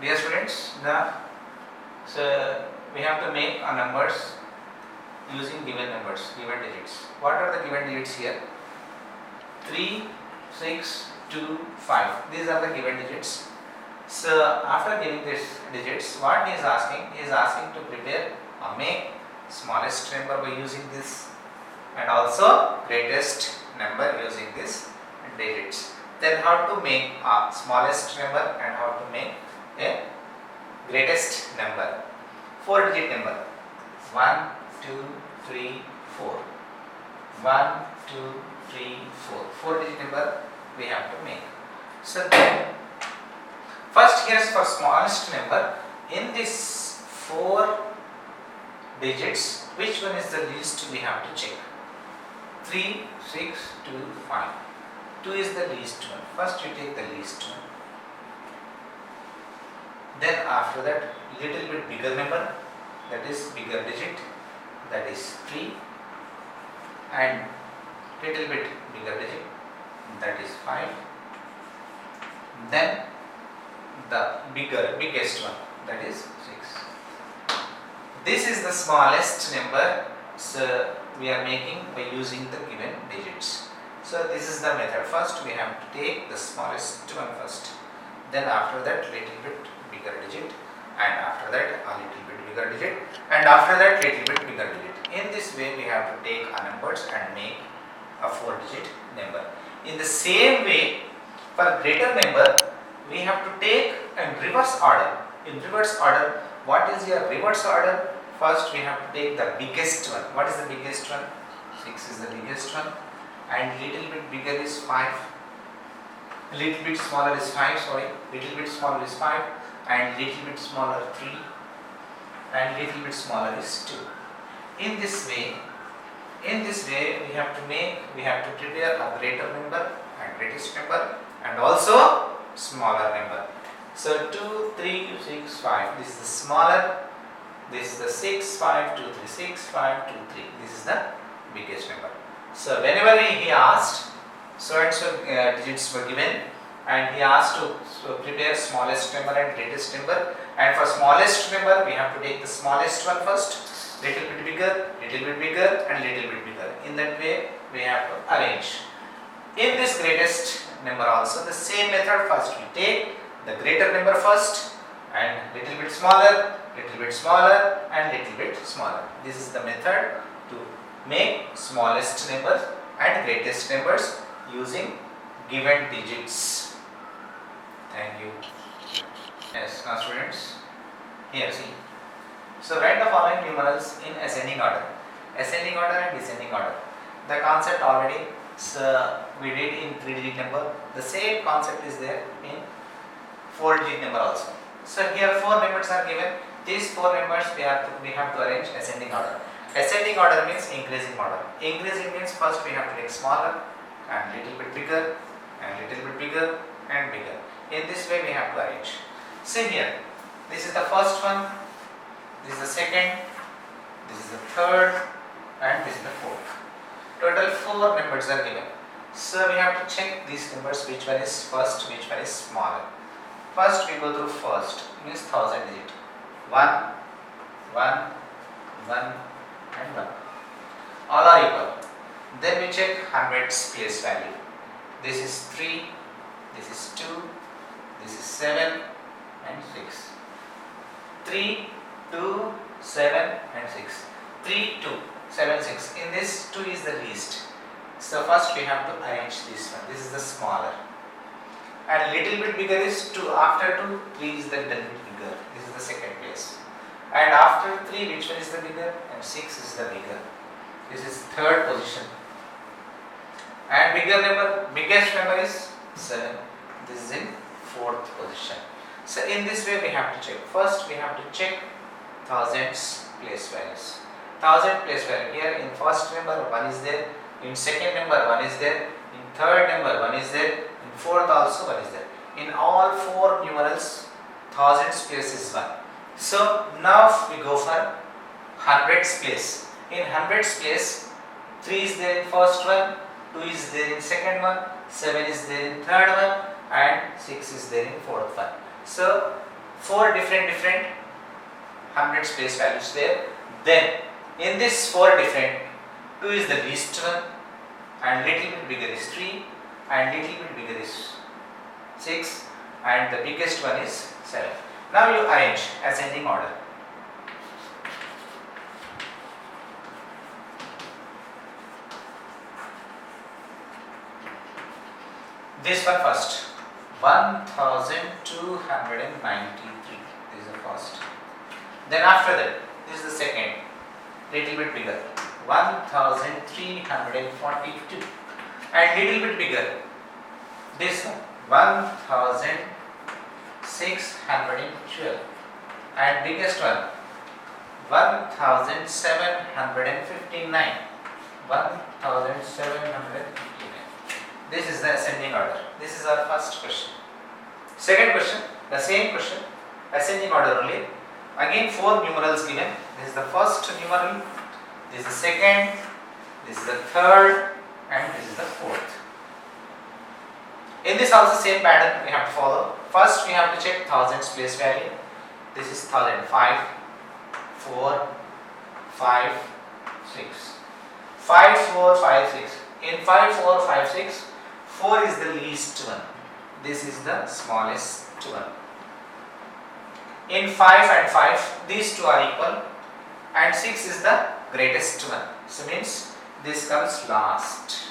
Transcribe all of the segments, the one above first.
Dear students, so we have to make a numbers using given numbers, given digits. What are the given digits here? 3, 6, 2, 5. These are the given digits. So after giving these digits, what he is asking? He is asking to prepare or make smallest number by using this, and also greatest number using this digits. Then how to make a smallest number and how to make a greatest number. 4-digit number. 1, 2, 3, 4. 1, 2, 3, 4. 4-digit number we have to make. So then, first here is for smallest number. In this 4 digits, which one is the least we have to check? 3, 6, 2, 5. 2 is the least one. First you take the least one. Then after that, little bit bigger number, that is bigger digit, that is 3, and little bit bigger digit, that is 5. Then the biggest one, that is 6. This is the smallest number, so we are making by using the given digits. So this is the method. First we have to take the smallest one first, then after that little bit bigger digit, and after that a little bit bigger digit, and after that little bit bigger digit. In this way we have to take a numbers and make a 4-digit number. In the same way, for greater number we have to take in reverse order. In reverse order, what is your reverse order? First we have to take the biggest one. What is the biggest one? 6 is the biggest one, and little bit bigger is 5. Little bit smaller is 5, sorry. Little bit smaller is 5, and little bit smaller 3, and little bit smaller is 2. In this way we have to prepare a greater number and greatest number, and also smaller number. So 2, 3, 6, 5. This is the smaller. This is the 6, 5, 2, 3, 6, 5, 2, 3. This is the biggest number. So whenever he asked, so and so digits were given, and he asked to prepare smallest number and greatest number. And for smallest number, we have to take the smallest one first, little bit bigger, and little bit bigger. In that way, we have to arrange. In this greatest number also, the same method. First we take the greater number first, and little bit smaller, and little bit smaller. This is the method to make smallest numbers and greatest numbers using given digits. Thank you. Yes, now students, here see. So write the following numerals in ascending order and descending order. The concept already we did in 3-digit number. The same concept is there in 4-digit number also. So here 4 numbers are given. These 4 numbers we have to arrange ascending order. Ascending order means increasing order. Increasing means first we have to take smaller, and little bit bigger, and little bit bigger, and bigger. In this way we have to arrange. See here, this is the first one, this is the second, this is the third, and this is the fourth. Total 4 numbers are given. So we have to check these numbers, which one is first, which one is smaller. First we go through first, means 1000 digit. 1, 1, 1, and 1. All are equal. Then we check hundreds place value. This is 3, this is 2, this is 7 and 6. 3, 2, 7 and 6. 3, 2, 7, 6. In this 2 is the least. So first we have to arrange this one. This is the smaller. And little bit bigger is 2. After 2, 3 is the little bit bigger. This is the second place. And after 3, which one is the bigger? And 6 is the bigger. This is third position. And biggest number is 7. This is in fourth position. So in this way we have to check. First we have to check thousands place values. 1000 place value. Here in first number 1 is there. In second number 1 is there. In third number 1 is there. In fourth also 1 is there. In all 4 numerals, thousands place is 1. So now we go for hundreds place. In hundreds place, 3 is there in first one, 2 is there in second one, 7 is there in third one, and 6 is there in fourth one. So 4 different hundreds place values there. Then in this 4 different, 2 is the least one, and little bit bigger is 3, and little bit bigger is 6, and the biggest one is 7. Now you arrange ascending order. This one first, 1293. This is the first. Then after that, this is the second, little bit bigger, 1342, and little bit bigger, this one, 1612, and biggest one, 1759. 1759. This is the ascending order. This is our first question. Second question, the same question, ascending order only. Again 4 numerals given. This is the first numeral, this is the second, this is the third, and this is the fourth. In this also same pattern we have to follow. First we have to check thousands place value. This is 1005, 4, 5, 6. 5, 4, 5, 6. In 5, 4, 5, 6, 4 is the least one. This is the smallest one. In 5 and 5, these two are equal, and 6 is the greatest one. So means this comes last.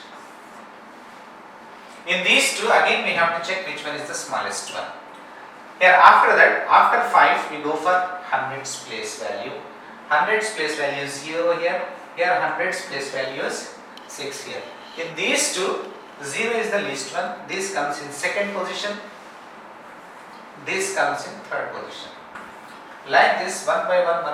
In these two, again we have to check which one is the smallest one. Here after that, after 5 we go for hundreds place value. Hundreds place value is 0 here. Here hundreds place value is 6 here. In these two, 0 is the least one. This comes in second position. This comes in third position. Like this, one by one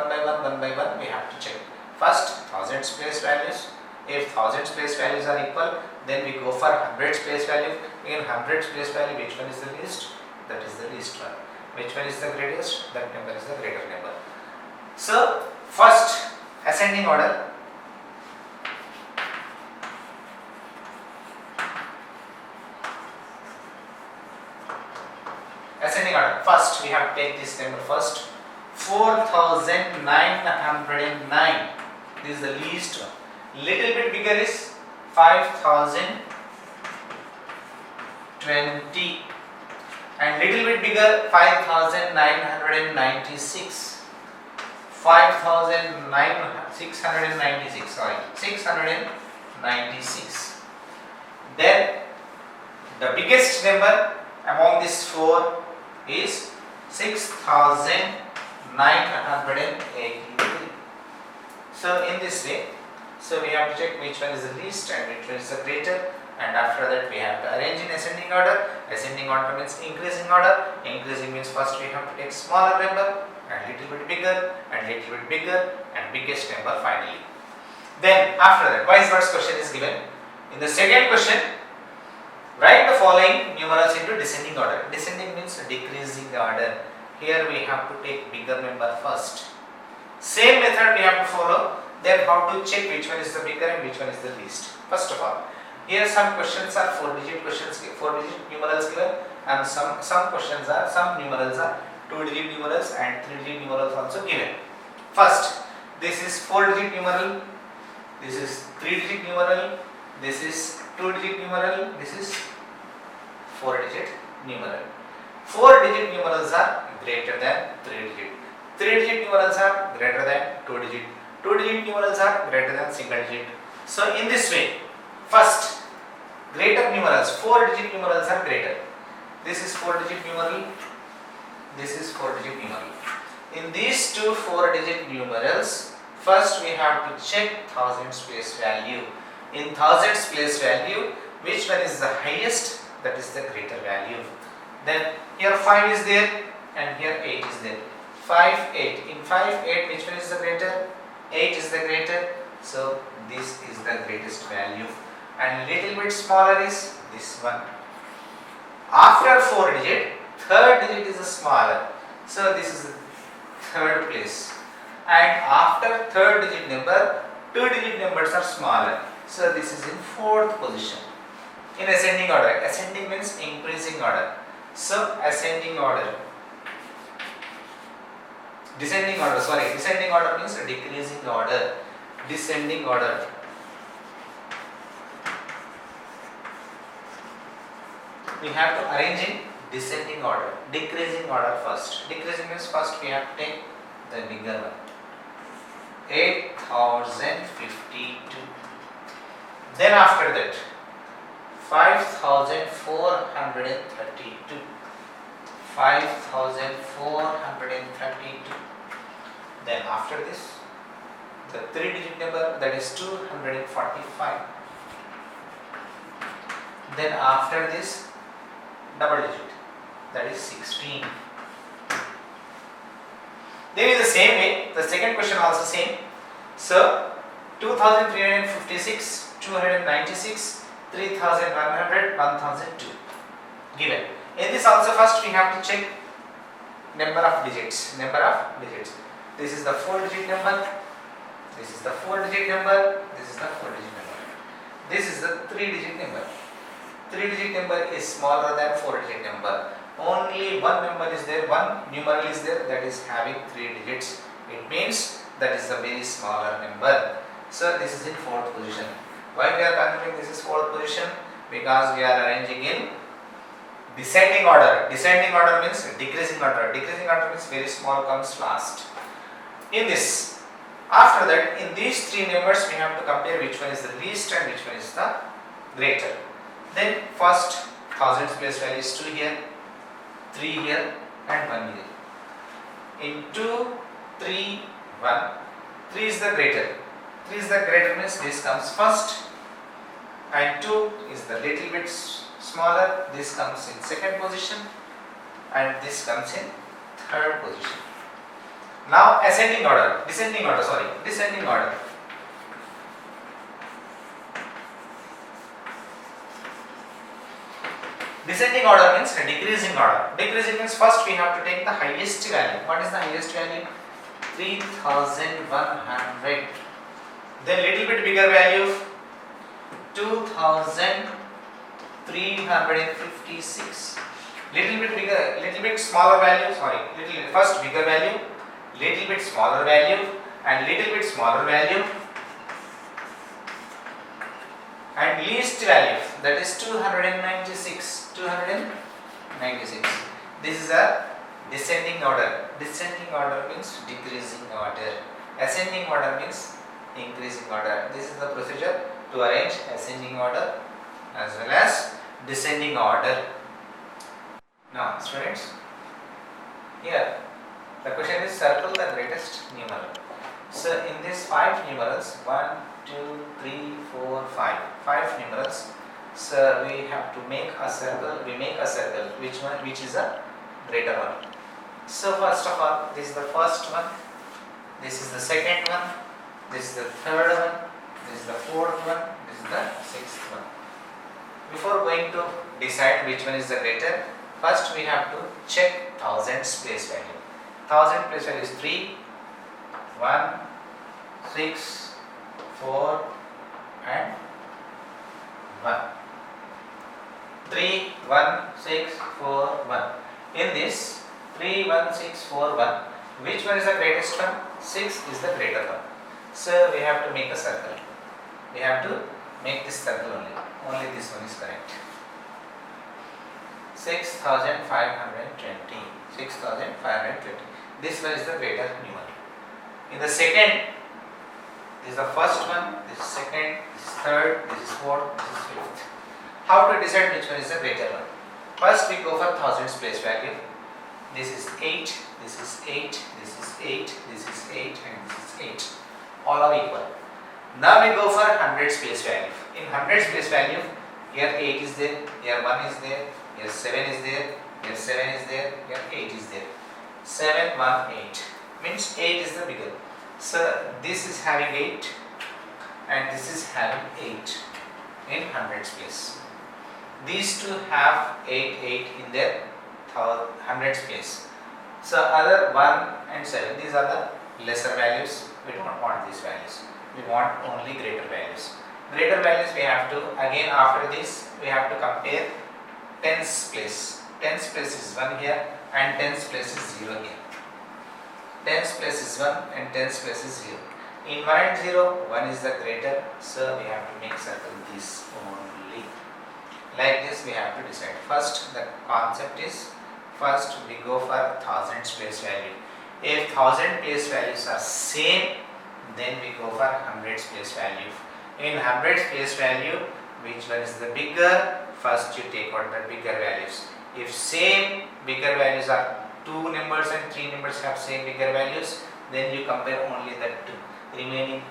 we have to check. First, thousands place values. If thousands place values are equal, then we go for hundreds place value. In hundreds place value, which one is the least? That is the least one. Which one is the greatest? That number is the greater number. So, first, ascending order. Ascending order. First, we have to take this number first. 4909. This is the least one. Little bit bigger is 5020, and little bit bigger 5996. 696. Sorry, 696. Then the biggest number among these 4 is 6983. So in this way, so we have to check which one is the least and which one is the greater, and after that we have to arrange in ascending order. Ascending order means increasing order. Increasing means first we have to take smaller number and little bit bigger and little bit bigger and biggest number finally. Then after that, vice versa question is given. In the second question, write the following numerals into descending order. Descending means decreasing order. Here we have to take bigger number first. Same method we have to follow. Then how to check which one is the bigger and which one is the least. First of all, here some questions are 4-digit questions, 4-digit numerals given, and some numerals are 2-digit numerals and 3-digit numerals also given. First, this is 4-digit numeral, this is 3-digit numeral, this is 2-digit numeral, this is 4-digit numeral. 4-digit numerals are greater than 3-digit. 3-digit numerals are greater than 2-digit. 2-digit numerals are greater than single digit. So in this way, first, greater numerals, 4-digit numerals are greater. This is 4-digit numeral, this is 4-digit numeral. In these two 4-digit numerals, first we have to check thousands place value. In thousands place value, which one is the highest? That is the greater value. Then here 5 is there and here 8 is there. 5, 8. In 5, 8, which one is the greater? 8 is the greater. So this is the greatest value. And little bit smaller is this one. After 4 digit, third digit is the smaller. So this is the third place. And after third digit number, 2-digit numbers are smaller. So this is in fourth position. In ascending order, ascending means increasing order. So ascending order. Descending order, sorry, descending order means decreasing order. Descending order. We have to arrange in descending order. Decreasing order first. Decreasing means first we have to take the bigger one. 8052. Then after that 5432. 5432. Then after this the 3-digit number, that is 245. Then after this double digit, that is 16. Then in the same way, the second question also same. So 2356, 296, 3100, 1002 given. In this also first we have to check number of digits. This is the 4-digit number. This is the 4-digit number. This is the 4-digit number. This is the 3-digit number. 3-digit number is smaller than 4-digit number. Only one number is there, one numeral is there, that is having 3 digits. It means that is the very smaller number. So this is in 4th position. Why we are considering this is 4th position? Because we are arranging in descending order. Descending order means decreasing order. Decreasing order means very small comes last. In this, after that, in these 3 numbers we have to compare which one is the least and which one is the greater. Then first 1000's place value is 2 here, 3 here and 1 here. In 2, 3, 1, 3 is the greater. 3 is the greater means this comes first, and 2 is the little bit smaller, this comes in 2nd position and this comes in 3rd position. Now descending order. Descending order. Descending order means decreasing order. Decreasing means first we have to take the highest value. What is the highest value? 3100. Then little bit bigger value, 2356. Little bit bigger, little bit smaller value. First bigger value, little bit smaller value, and little bit smaller value, and least value, that is 296. This is a descending order. Descending order means decreasing order. Ascending order means increasing order. This is the procedure to arrange ascending order as well as descending order. Now students, here the question is circle the greatest numeral. So in these 5 numerals, 1, 2, 3, 4, 5, 5 numerals. So we have to make a circle. We make a circle. Which is a greater one? So first of all, this is the first one. This is the second one. This is the third one. This is the fourth one. This is the 6th one. Before going to decide which one is the greater, first we have to check 1000's place value. 1000 place value is 3, 1, 6, 4 and 1. 3, 1, 6, 4, 1. In this 3, 1, 6, 4, 1, which one is the greatest one? 6 is the greater one. So we have to make a circle. We have to make this circle only. Only this one is correct. 6520. 6520. This one is the greater numeral. In the second, this is the first one, this is second, this is third, this is fourth, this is fifth. How to decide which one is the greater one? First we go for 1000's place value. This is 8, this is 8, this is 8, this is 8 and this is 8. All are equal. Now we go for 100's place value. In 100's place value, here 8 is there, here 1 is there, here 7 is there, here 7 is there, here 8 is there. 7, 1, 8. Means 8 is the bigger. So this is having 8 and this is having 8 in 100's place. These two have 8, 8 in their 100's place. So other 1 and 7, these are the lesser values. We don't want these values. We want only greater values. Greater values we have to, again after this, we have to compare 10's place. 10's place is 1 here and 10's place is 0 here. Tens place is 1 and tens place is 0. In 1 and 0, 1 is the greater, so we have to make circle this only. Like this we have to decide. First the concept is, first we go for thousands place value. If 1000 place values are same, then we go for hundreds place value. In hundreds place value, which one is the bigger? First you take out the bigger values. If same bigger values are 2 numbers and 3 numbers have same bigger values, then you compare only the two. Remaining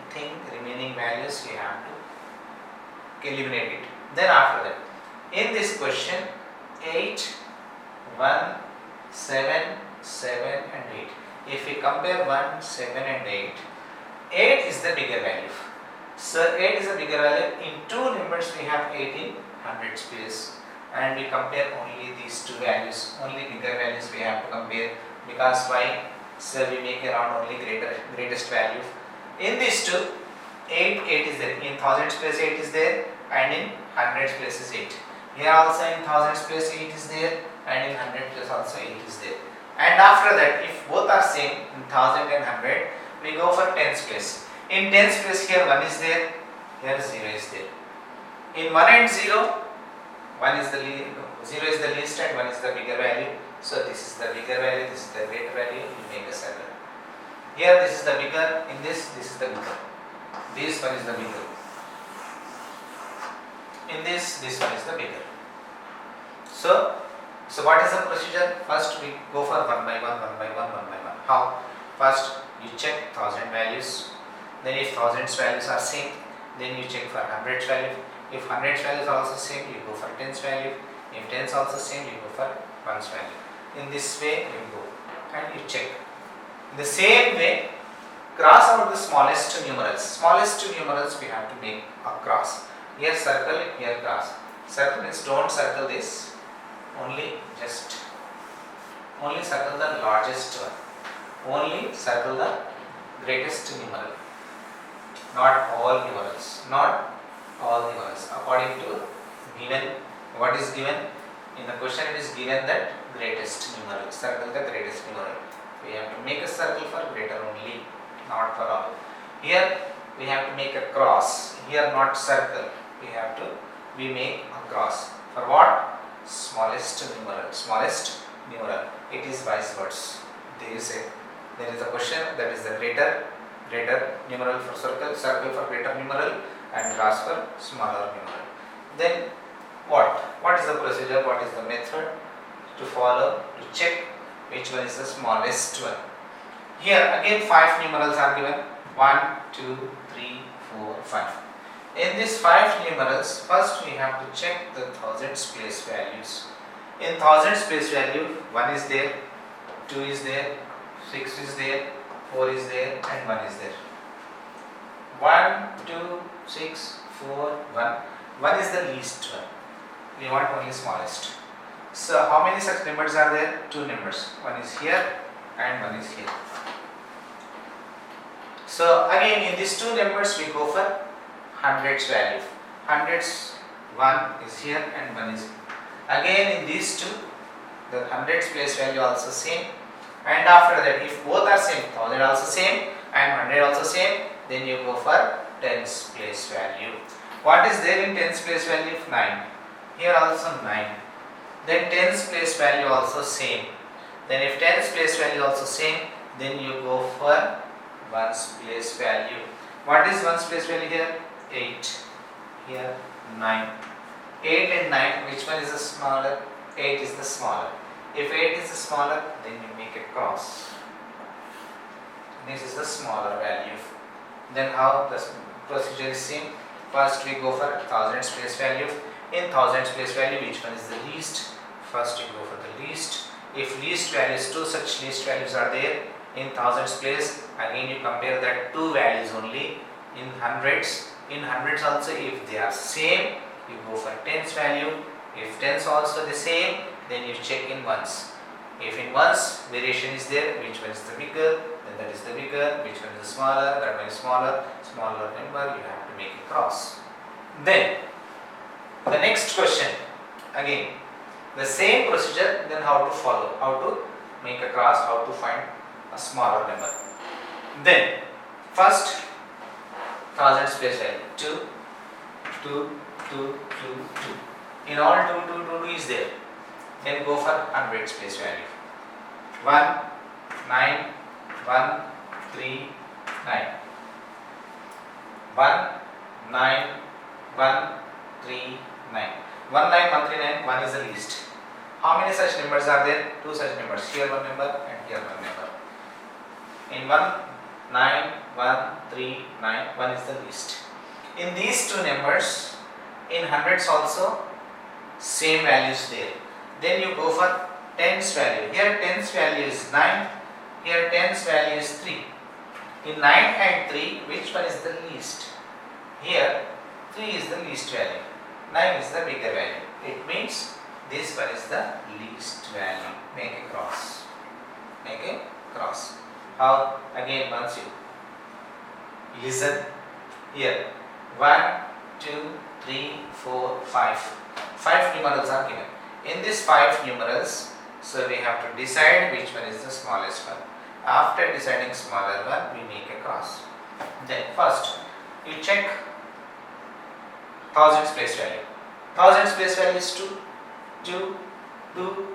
values you have to eliminate it. Then after that, in this question, 8, 1, 7, 7 and 8. If we compare 1, 7 and 8, 8 is the bigger value. So 8 is the bigger value. In 2 numbers we have 8 in hundreds place, and we compare only these two values. Only bigger values we have to compare, because why? So we make around only greatest value. In these two, 8 is there. In thousands place 8 is there, and in hundreds place is 8. Here also in thousands place 8 is there, and in hundred place also 8 is there. And after that, if both are same in 1000 and 100, we go for tens place. In tens place, here 1 is there, here 0 is there. In 1 and 0, 0 is the least and 1 is the bigger value. So this is the bigger value, this is the greater value, you make a circle. Here this is the bigger, in this is the bigger. This one is the bigger. In this one is the bigger. So what is the procedure? First we go for 1 by 1, 1 by 1, 1 by 1. How? First you check 1000 values. Then if thousands values are same, then you check for hundreds value. If hundreds values are also same, you go for tens value. If tens also same, you go for ones value. In this way you go and you check. In the same way, cross out the smallest numerals. Smallest numerals we have to make a cross. Here circle, here cross. Circle means don't circle this. Only circle the largest one. Only circle the greatest numeral. Not all numerals. According to given, what is given in the question, it is given that greatest numeral. Circle the greatest numeral. We have to make a circle for greater only, not for all. Here we have to make a cross. Here not circle. We make a cross. For what? Smallest numeral. It is vice versa. There is a question, that is the greater numeral for circle for greater numeral, and cross for smaller numeral. Then what is the procedure, what is the method to follow to check which one is the smallest one? Here again 5 numerals are given, 1, 2, 3, 4, 5. In these 5 numerals, first we have to check the thousands place values. In thousands place value, 1 is there, 2 is there, 6 is there, 4 is there, and 1 is there. 1, 2, 6, 4, 1. 1 is the least one. We want only smallest. So how many such numbers are there? 2 numbers. 1 is here and 1 is here. So again in these 2 numbers we go for hundreds value. Hundreds, 1 is here and 1 is here. Again in these 2, the hundreds place value also same. And after that, if both are same, 1000 also same and 100 also same, then you go for tens place value. What is there in tens place value? 9. Here also 9. Then tens place value also same. Then if tens place value also same, then you go for ones place value. What is ones place value here? 8. Here 9. 8 and 9, which one is the smaller? 8 is the smaller. If 8 is the smaller, then you make a cross. This is the smaller value. Then how the procedure is same? First we go for thousands place value. In thousands place value, which one is the least? First you go for the least. If least values, 2 such least values are there in thousands place, again you compare that 2 values only. In hundreds also, if they are same, you go for tens value. If tens also the same, then you check in ones. If in ones variation is there, which one is the bigger, then that is the bigger. Which one is the smaller, that one is smaller. Smaller number, you have to make a cross. Then the next question, again the same procedure, then how to follow, how to make a cross, how to find a smaller number. Then first thousands place value 2, 2, 2, 2, 2. In all 2, 2, 2, 2 is there. Then go for hundreds place value. 1, 9, 1, 3, 9. 1, 9, 1, 3, 9. 1, 9, 1, 3, 9, 1 is the least. How many such numbers are there? 2 such numbers. Here one number and here one number. In 1, 9, 1, 3, 9, 1 is the least. In these two numbers, in hundreds also, same values there. Then you go for tens value. Here tens value is 9, here tens value is 3. In 9 and 3, which one is the least? Here 3 is the least value, 9 is the bigger value. It means this one is the least value. Make a cross. Make a cross. How? Again, once you listen here. 1, 2, 3, 4, 5. 5 numerals are given. In these 5 numerals, so we have to decide which one is the smallest one. After deciding smaller one, we make a cross. Then first, you check thousands place value. Thousands place value is 2, 2, 2, 2,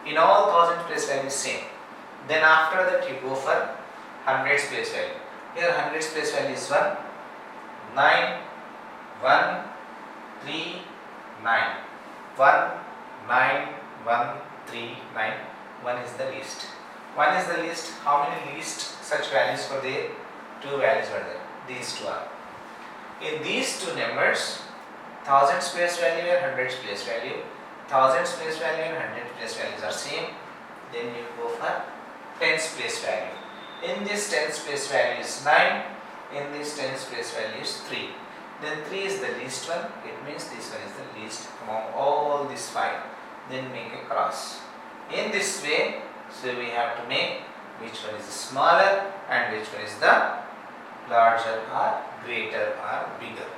2. In all thousands place value is same. Then after that you go for hundreds place value. Here hundreds place value is 1, 9, 1, 3, 9. 1, 9, 1, 3, 9. 1 is the least. 1 is the least. How many least such values were there? 2 values were there. These two are. In these two numbers, thousands place value and hundreds place value. Thousands place value and hundreds place values are same. Then you go for tens place value. In this tens place value is 9. In this tens place value is 3. Then 3 is the least one. It means this one is the least among all these 5. Then make a cross. In this way, so we have to make which one is the smaller and which one is the larger or greater or bigger.